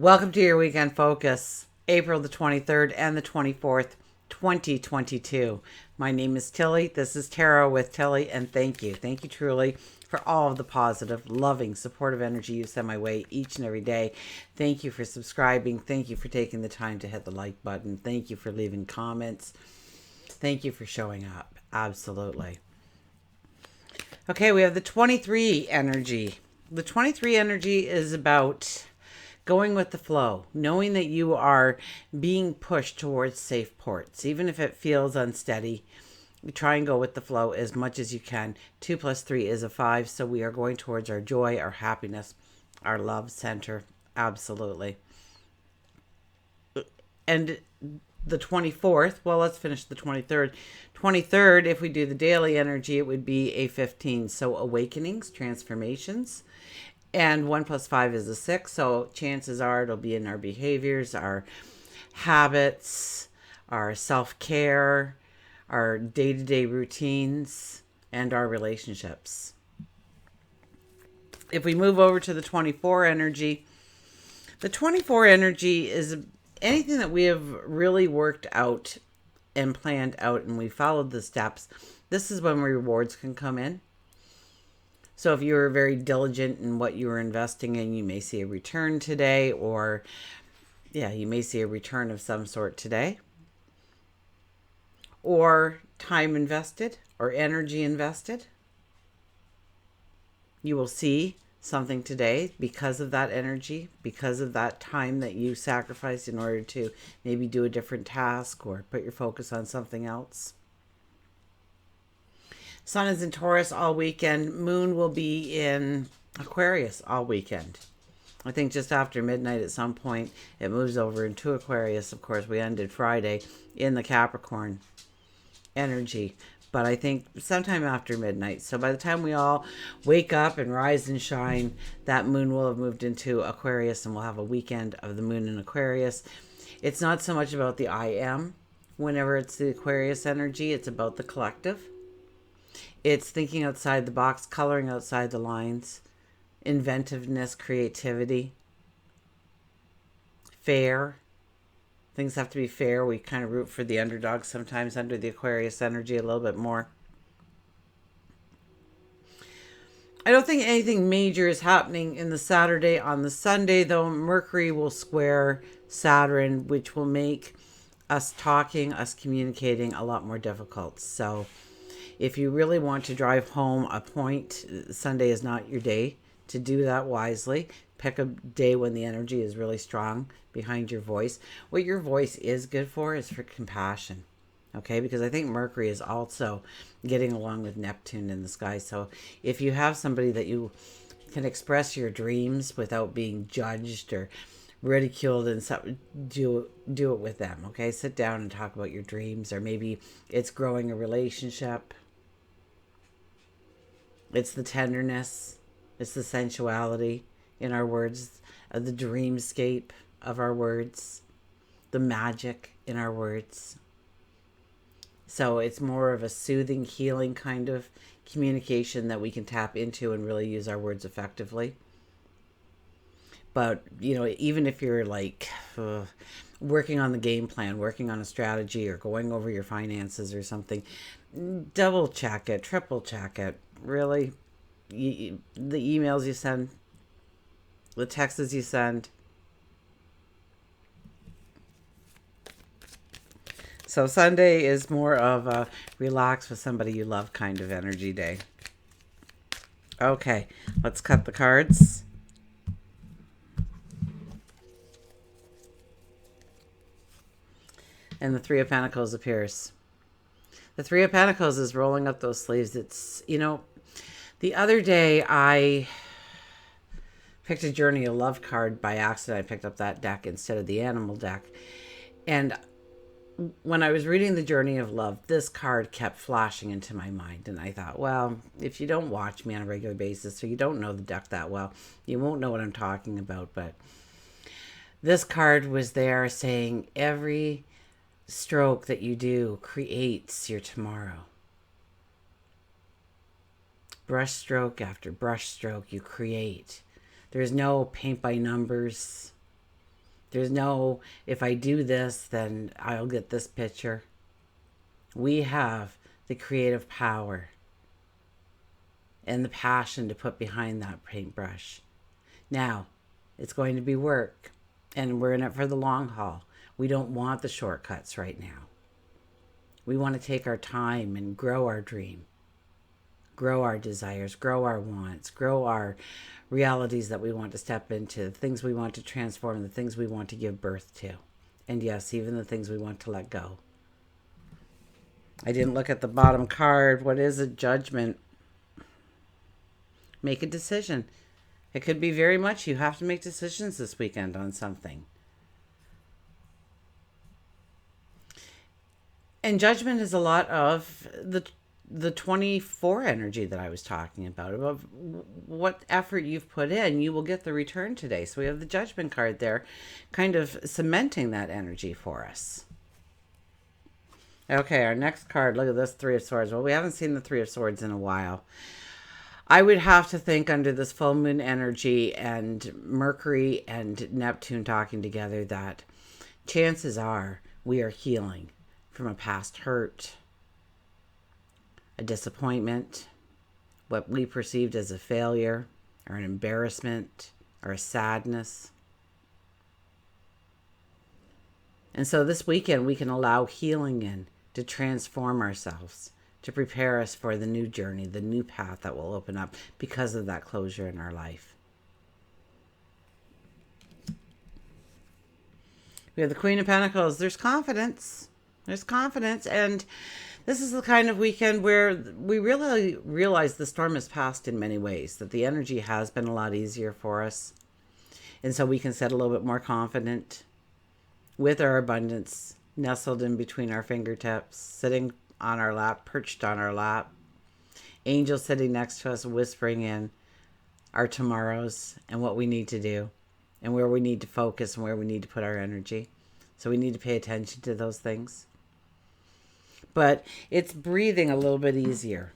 Welcome to your weekend focus, April the 23rd and the 24th, 2022. My name is Tilly. This is Tarot with Tilly, and thank you. Thank you truly for all of the positive, loving, supportive energy you send my way each and every day. Thank you for subscribing. Thank you for taking the time to hit the like button. Thank you for leaving comments. Thank you for showing up. Absolutely. Okay, we have the 23 energy. The 23 energy is about going with the flow, knowing that you are being pushed towards safe ports. Even if it feels unsteady, you try and go with the flow as much as you can. 2 plus 3 is a 5, so we are going towards our joy, our happiness, our love center. Absolutely. And the 24th, well, let's finish the 23rd. 23rd, if we do the daily energy, it would be a 15. So awakenings, transformations. And 1 plus 5 is a 6. So chances are it'll be in our behaviors, our habits, our self-care, our day-to-day routines, and our relationships. If we move over to the 24 energy, the 24 energy is anything that we have really worked out and planned out and we followed the steps. This is when rewards can come in. So if you were very diligent in what you were investing in, you may see a return today, or you may see a return of some sort today. Or time invested or energy invested. You will see something today because of that energy, because of that time that you sacrificed in order to maybe do a different task or put your focus on something else. Sun is in Taurus all weekend. Moon will be in Aquarius all weekend. I think just after midnight at some point, it moves over into Aquarius. Of course, we ended Friday in the Capricorn energy, but I think sometime after midnight. So by the time we all wake up and rise and shine, that moon will have moved into Aquarius and we'll have a weekend of the moon in Aquarius. It's not so much about the I am whenever it's the Aquarius energy. It's about the collective. It's thinking outside the box, coloring outside the lines, inventiveness, creativity, fair. Things have to be fair. We kind of root for the underdog sometimes under the Aquarius energy a little bit more. I don't think anything major is happening in the Saturday. On the Sunday, though, Mercury will square Saturn, which will make us talking, us communicating a lot more difficult. So if you really want to drive home a point, Sunday is not your day to do that wisely. Pick a day when the energy is really strong behind your voice. What your voice is good for is for compassion. Okay, because I think Mercury is also getting along with Neptune in the sky. So if you have somebody that you can express your dreams without being judged or ridiculed, and so do it with them. Okay, sit down and talk about your dreams, or maybe it's growing a relationship. It's the tenderness, it's the sensuality in our words, the dreamscape of our words, the magic in our words. So it's more of a soothing, healing kind of communication that we can tap into and really use our words effectively. But, even if you're like working on the game plan, working on a strategy, or going over your finances or something, double check it, triple check it. Really, the emails you send, the texts you send. So Sunday is more of a relax with somebody you love kind of energy day. Okay, let's cut the cards. And the Three of Pentacles appears. The Three of Pentacles is rolling up those sleeves. It's, the other day I picked a Journey of Love card by accident. I picked up that deck instead of the Animal deck. And when I was reading the Journey of Love, this card kept flashing into my mind. And I thought, well, if you don't watch me on a regular basis, or you don't know the deck that well, you won't know what I'm talking about. But this card was there saying every stroke that you do creates your tomorrow. Brush stroke after brush stroke, you create. There's no paint by numbers. There's no, if I do this, then I'll get this picture. We have the creative power and the passion to put behind that paintbrush. Now, it's going to be work, and we're in it for the long haul. We don't want the shortcuts right now. We want to take our time and grow our dream, grow our desires, grow our wants, grow our realities that we want to step into, the things we want to transform, the things we want to give birth to. And yes, even the things we want to let go. I didn't look at the bottom card. What is it? Judgment. Make a decision. It could be very much you have to make decisions this weekend on something. And judgment is a lot of the 24 energy that I was talking about what effort you've put in, you will get the return today. So we have the judgment card there, kind of cementing that energy for us. Okay, our next card, look at this, Three of Swords. Well, we haven't seen the Three of Swords in a while. I would have to think under this full moon energy and Mercury and Neptune talking together that chances are we are healing from a past hurt, a disappointment, what we perceived as a failure or an embarrassment or a sadness. And so this weekend we can allow healing in to transform ourselves, to prepare us for the new journey, the new path that will open up because of that closure in our life. We have the Queen of Pentacles. There's confidence. There's confidence. And this is the kind of weekend where we really realize the storm has passed in many ways, that the energy has been a lot easier for us. And so we can set a little bit more confident with our abundance nestled in between our fingertips, sitting on our lap, perched on our lap. Angels sitting next to us, whispering in our tomorrows and what we need to do and where we need to focus and where we need to put our energy. So we need to pay attention to those things. But it's breathing a little bit easier.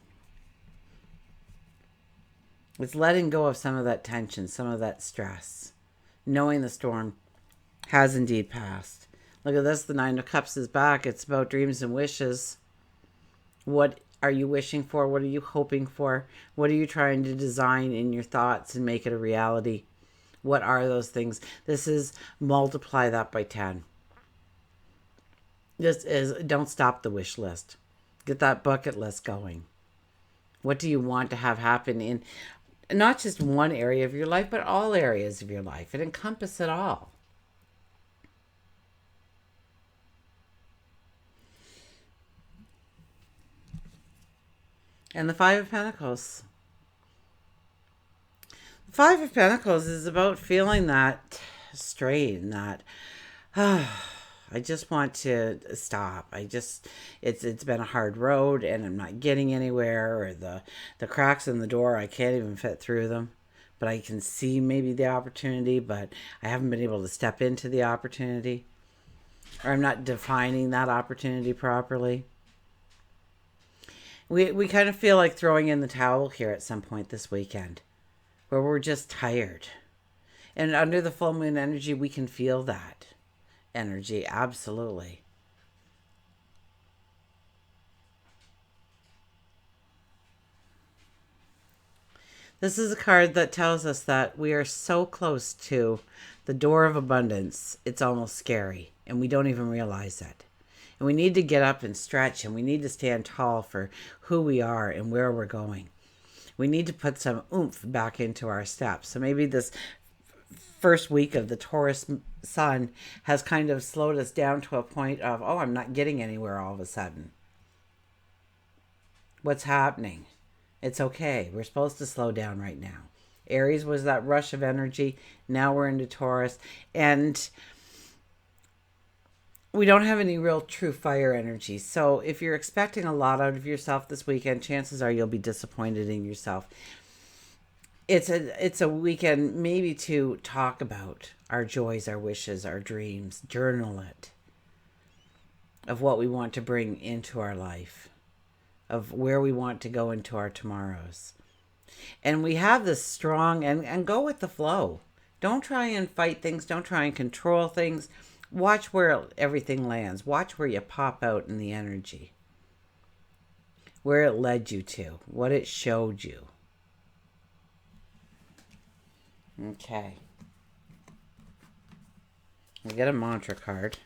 It's letting go of some of that tension, some of that stress, knowing the storm has indeed passed. Look at this, the Nine of Cups is back. It's about dreams and wishes. What are you wishing for? What are you hoping for? What are you trying to design in your thoughts and make it a reality? What are those things? This is multiply that by 10. This is, don't stop the wish list. Get that bucket list going. What do you want to have happen in not just one area of your life, but all areas of your life? It encompasses it all. And the Five of Pentacles. The Five of Pentacles is about feeling that strain, that I just want to stop. It's been a hard road and I'm not getting anywhere, or the cracks in the door, I can't even fit through them. But I can see maybe the opportunity, but I haven't been able to step into the opportunity, or I'm not defining that opportunity properly. We kind of feel like throwing in the towel here at some point this weekend, where we're just tired. And under the full moon energy, we can feel that energy, absolutely. This is a card that tells us that we are so close to the door of abundance, it's almost scary, and we don't even realize it. And we need to get up and stretch, and we need to stand tall for who we are and where we're going. We need to put some oomph back into our steps. So maybe this first week of the Taurus sun has kind of slowed us down to a point of, oh, I'm not getting anywhere all of a sudden. What's happening? It's okay. We're supposed to slow down right now. Aries was that rush of energy. Now we're into Taurus. And we don't have any real true fire energy. So if you're expecting a lot out of yourself this weekend, chances are you'll be disappointed in yourself. It's a weekend maybe to talk about our joys, our wishes, our dreams. Journal it. Of what we want to bring into our life. Of where we want to go into our tomorrows. And we have this strong, and go with the flow. Don't try and fight things. Don't try and control things. Watch where everything lands. Watch where you pop out in the energy. Where it led you to. What it showed you. Okay. We get a mantra card.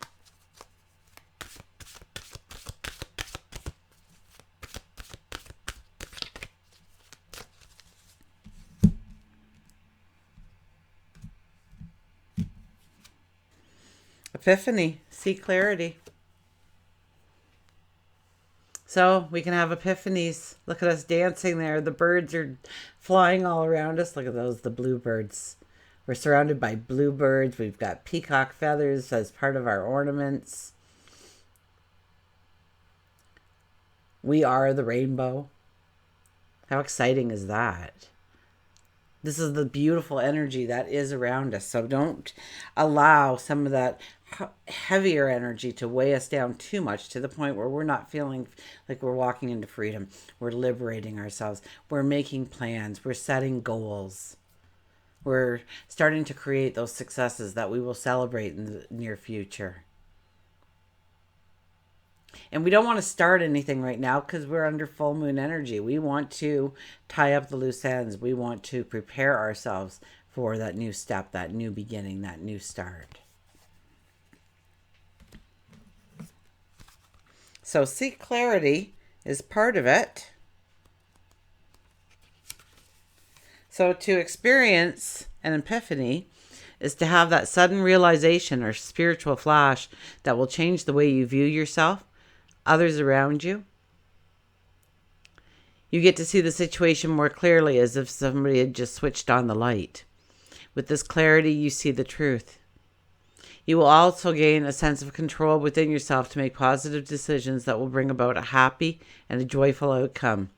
Epiphany. See clarity. So we can have epiphanies. Look at us dancing there. The birds are flying all around us. Look at those, the bluebirds. We're surrounded by bluebirds. We've got peacock feathers as part of our ornaments. We are the rainbow. How exciting is that? This is the beautiful energy that is around us. So don't allow some of that heavier energy to weigh us down too much to the point where we're not feeling like we're walking into freedom. We're liberating ourselves. We're making plans. We're setting goals. We're starting to create those successes that we will celebrate in the near future. And we don't want to start anything right now because we're under full moon energy. We want to tie up the loose ends. We want to prepare ourselves for that new step, that new beginning, that new start. So seek clarity is part of it. So to experience an epiphany is to have that sudden realization or spiritual flash that will change the way you view yourself, others around you. You get to see the situation more clearly as if somebody had just switched on the light. With this clarity, you see the truth. You will also gain a sense of control within yourself to make positive decisions that will bring about a happy and a joyful outcome.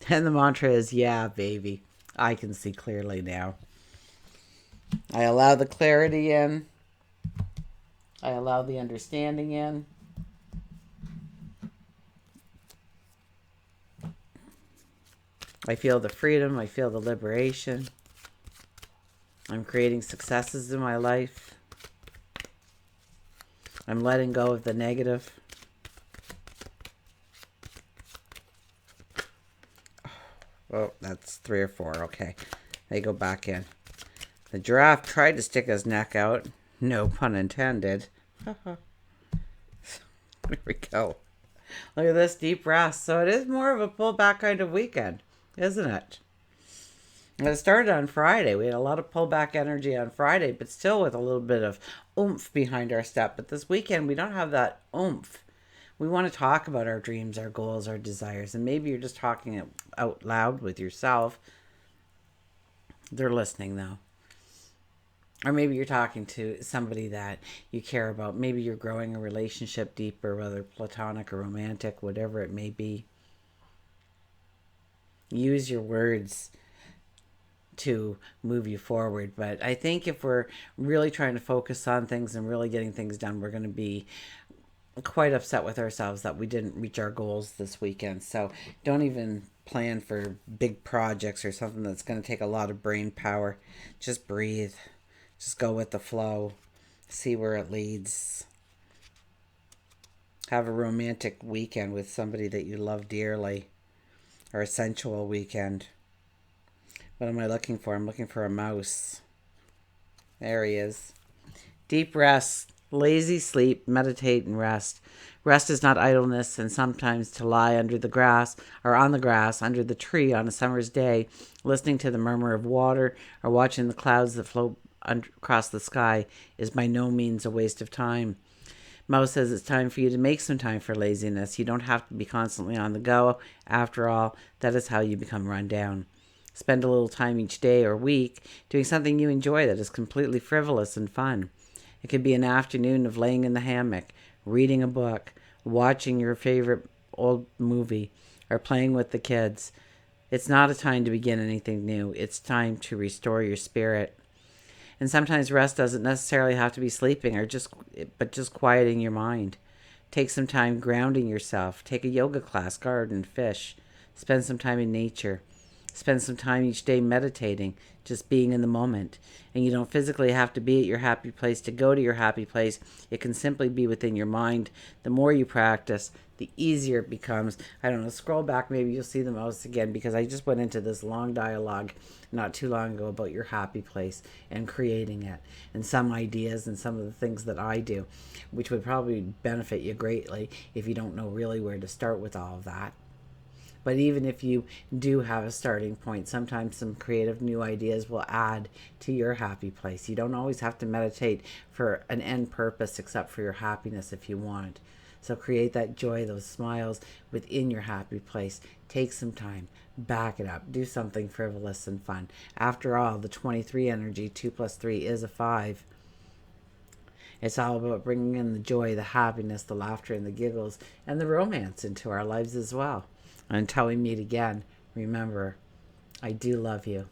And the mantra is, yeah, baby, I can see clearly now. I allow the clarity in. I allow the understanding in. I feel the freedom. I feel the liberation. I'm creating successes in my life. I'm letting go of the negative. Oh, that's 3 or 4. Okay. They go back in. The giraffe tried to stick his neck out. No pun intended. There we go. Look at this deep rest. So it is more of a pullback kind of weekend, isn't it? And it started on Friday. We had a lot of pullback energy on Friday, but still with a little bit of oomph behind our step. But this weekend, we don't have that oomph. We want to talk about our dreams, our goals, our desires. And maybe you're just talking it out loud with yourself. They're listening, though. Or maybe you're talking to somebody that you care about. Maybe you're growing a relationship deeper, whether platonic or romantic, whatever it may be. Use your words to move you forward. But I think if we're really trying to focus on things and really getting things done, we're going to be quite upset with ourselves that we didn't reach our goals this weekend. So don't even plan for big projects or something that's going to take a lot of brain power. Just breathe. Just go with the flow. See where it leads. Have a romantic weekend with somebody that you love dearly. Or a sensual weekend. What am I looking for? I'm looking for a mouse. There he is. Deep rest, lazy sleep, meditate and rest. Rest is not idleness, and sometimes to lie under the grass or on the grass under the tree on a summer's day, listening to the murmur of water or watching the clouds that float across the sky is by no means a waste of time. Mo says it's time for you to make some time for laziness. You don't have to be constantly on the go. After all, that is how you become run down. Spend a little time each day or week doing something you enjoy that is completely frivolous and fun. It could be an afternoon of laying in the hammock, reading a book, watching your favorite old movie, or playing with the kids. It's not a time to begin anything new. It's time to restore your spirit. And sometimes rest doesn't necessarily have to be sleeping but just quieting your mind. Take some time grounding yourself. Take a yoga class, garden, fish. Spend some time in nature. Spend some time each day meditating, just being in the moment. And you don't physically have to be at your happy place to go to your happy place. It can simply be within your mind. The more you practice, the easier it becomes. I don't know, scroll back, maybe you'll see the most again, because I just went into this long dialogue not too long ago about your happy place and creating it, and some ideas and some of the things that I do, which would probably benefit you greatly if you don't know really where to start with all of that. But even if you do have a starting point, sometimes some creative new ideas will add to your happy place. You don't always have to meditate for an end purpose except for your happiness if you want. So create that joy, those smiles within your happy place. Take some time, back it up, do something frivolous and fun. After all, the 23 energy, 2 plus 3 is a 5. It's all about bringing in the joy, the happiness, the laughter, and the giggles, and the romance into our lives as well. Until we meet again, remember, I do love you.